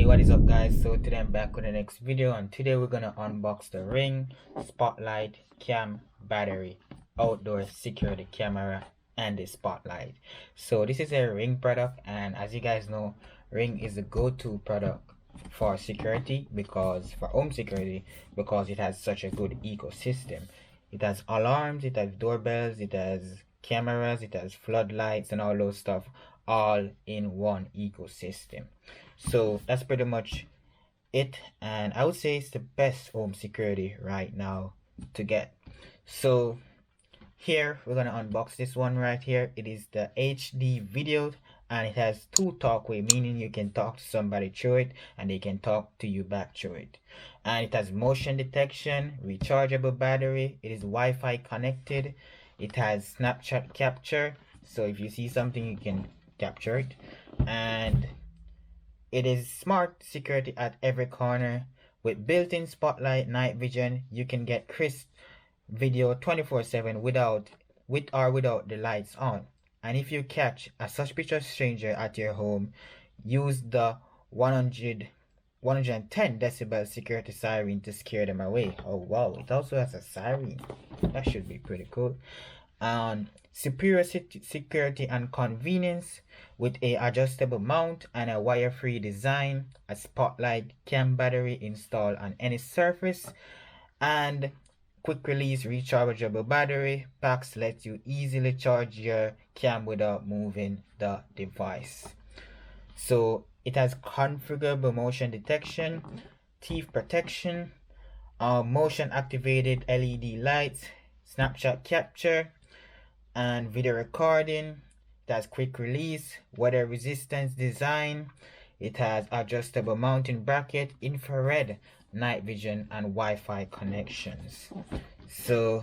Hey, what is up guys? So today I'm back with the next video, and today we're gonna unbox the Ring Spotlight Cam Battery Outdoor Security Camera and the Spotlight. So this is a Ring product, and as you guys know, Ring is the go-to product for security, because for home security, because it has such a good ecosystem. It has alarms, it has doorbells, it has cameras, it has floodlights and all those stuff all in one ecosystem. So that's pretty much it, and I would say it's the best home security right now to get. So here we're gonna unbox this one right here. It is the HD video, and it has two talkway, meaning you can talk to somebody through it and they can talk to you back through it. And it has motion detection, rechargeable battery, it is Wi-Fi connected, it has snapshot capture, so if you see something you can capture it, and it is smart security at every corner. With built-in spotlight night vision, you can get crisp video 24/7 with or without the lights on. And if you catch a suspicious stranger at your home, use the 110 decibel security siren to scare them away. Oh wow, it also has a siren. That should be pretty cool. Superior security and convenience with a adjustable mount and a wire-free design, a spotlight cam battery installed on any surface, and quick release rechargeable battery packs let you easily charge your cam without moving the device. So it has configurable motion detection, thief protection, motion activated LED lights, snapshot capture, and video recording. It has quick release, weather resistance design. It has adjustable mounting bracket, infrared, night vision, and Wi-Fi connections. So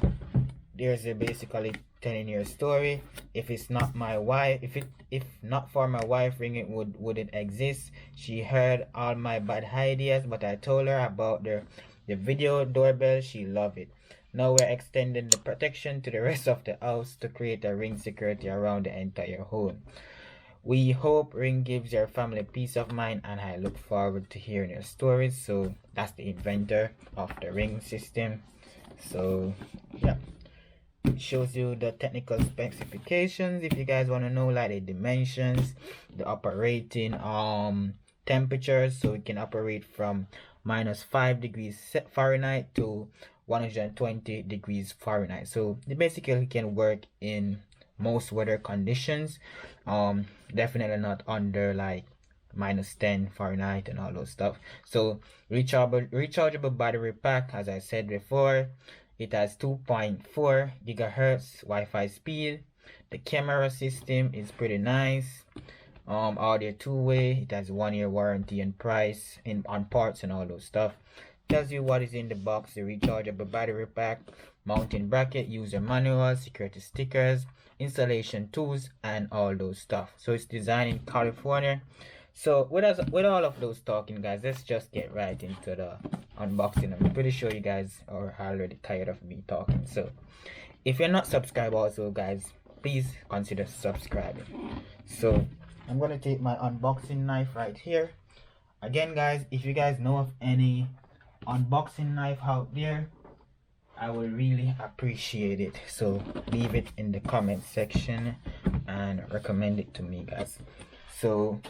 there's a basically telling your story. If it's not my wife, if not for my wife, Ring it wouldn't exist. She heard all my bad ideas, but I told her about the video doorbell. She loved it. Now we're extending the protection to the rest of the house to create a Ring security around the entire home. We hope Ring gives your family peace of mind, and I look forward to hearing your stories. So that's the inventor of the Ring system. So yeah, it shows you the technical specifications if you guys want to know, like the dimensions, the operating temperatures. So it can operate from -5 degrees Fahrenheit to 120 degrees Fahrenheit. So it basically can work in most weather conditions. Definitely not under like -10 Fahrenheit and all those stuff. So rechargeable battery pack, as I said before, it has 2.4 gigahertz Wi-Fi speed. The camera system is pretty nice. Audio two-way. It has 1-year warranty and price on parts and all those stuff. Tells you what is in the box: the rechargeable battery pack, mounting bracket, user manual, security stickers, installation tools, and all those stuff. So it's designed in California. So with all of those talking, guys, let's just get right into the unboxing. I'm pretty sure you guys are already tired of me talking. So if you're not subscribed also, guys, please consider subscribing. So I'm gonna take my unboxing knife right here. Again, guys, if you guys know of any unboxing knife out there, I will really appreciate it. So leave it in the comment section and recommend it to me, guys. So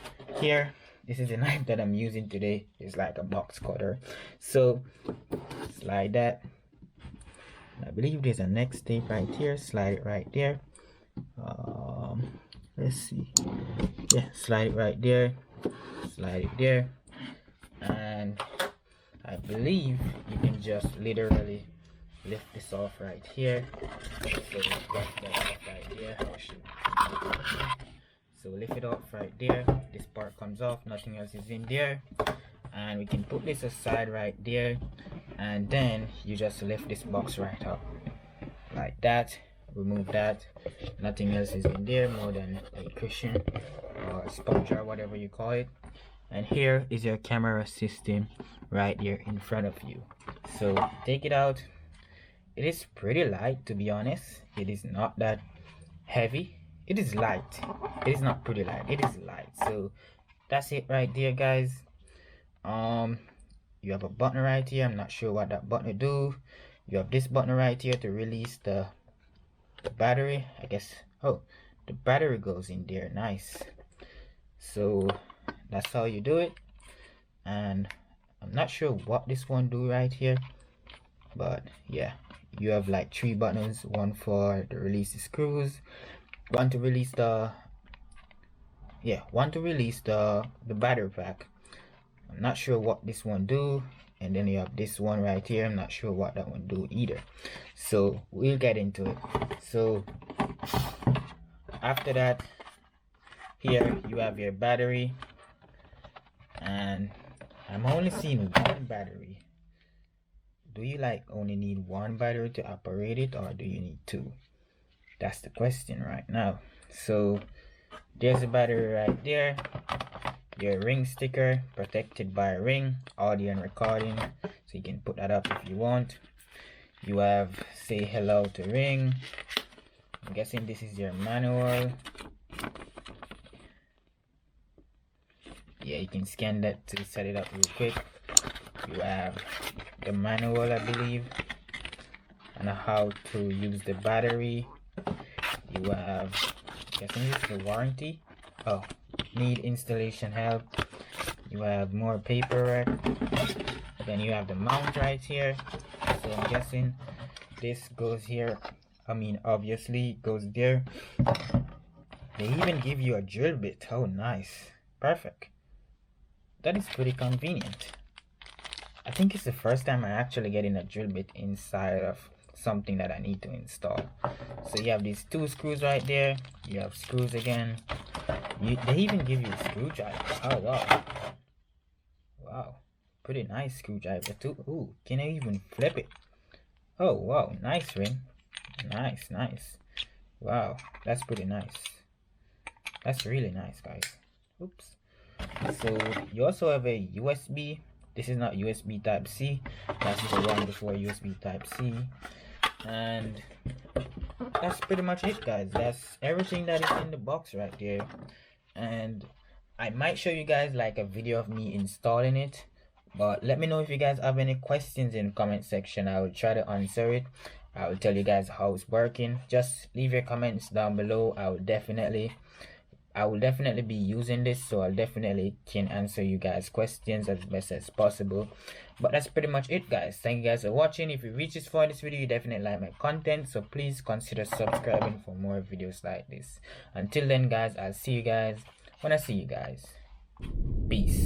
here, this is the knife that I'm using today. It's like a box cutter. So slide that. I believe there's a next tape right here. Slide it right there. Let's see. Yeah, slide it right there. Slide it there. And I believe you can just literally lift this off right here. So that off right there. So lift it off right there. This part comes off, nothing else is in there. And we can put this aside right there, and then you just lift this box right up like that. Remove that, nothing else is in there more than a cushion or a sponge or whatever you call it. And here is your camera system right here in front of you. So take it out. It is pretty light, to be honest. It is not that heavy. It is light. It is not pretty light, it is light. So that's it right there, guys. You have a button right here. I'm not sure what that button will do. You have this button right here to release the battery, I guess. Oh, the battery goes in there. Nice. So that's how you do it. And I'm not sure what this one do right here, but yeah, you have like 3 buttons. One for the release the screws, one to release the battery pack. I'm not sure what this one do. And then you have this one right here. I'm not sure what that one do either, so we'll get into it. So after that, here you have your battery, and I'm only seeing one battery. Do you like only need one battery to operate it, or do you need 2? That's the question right now. So there's a battery right there. Your ring sticker, protected by a ring, audio and recording, so you can put that up if you want. You have say hello to ring. I'm guessing this is your manual. Yeah, you can scan that to set it up real quick. You have the manual, I believe, and how to use the battery. You have, I'm guessing this is the warranty. Oh, need installation help. You have more paperwork. Then you have the mount right here. So I'm guessing this goes here. I mean, obviously it goes there. They even give you a drill bit. Oh, nice. Perfect. That is pretty convenient. I think it's the first time I'm actually getting a drill bit inside of something that I need to install. So you have these 2 screws right there. You have screws again. They even give you a screwdriver. Oh wow. Wow. Pretty nice screwdriver too. Ooh, can I even flip it? Oh wow, nice ring. Nice. Wow, that's pretty nice. That's really nice, guys. Oops. So you also have a USB. This is not USB type C. That's the one before USB type C. And that's pretty much it, guys. That's everything that is in the box right there. And I might show you guys like a video of me installing it, but let me know if you guys have any questions in the comment section. I will try to answer it. I will tell you guys how it's working. Just leave your comments down below. I will definitely be using this, so I'll definitely can answer you guys questions as best as possible. But that's pretty much it, guys. Thank you guys for watching. If you reach this far in this video, you definitely like my content, so please consider subscribing for more videos like this. Until then, guys, I'll see you guys when I see you guys. Peace.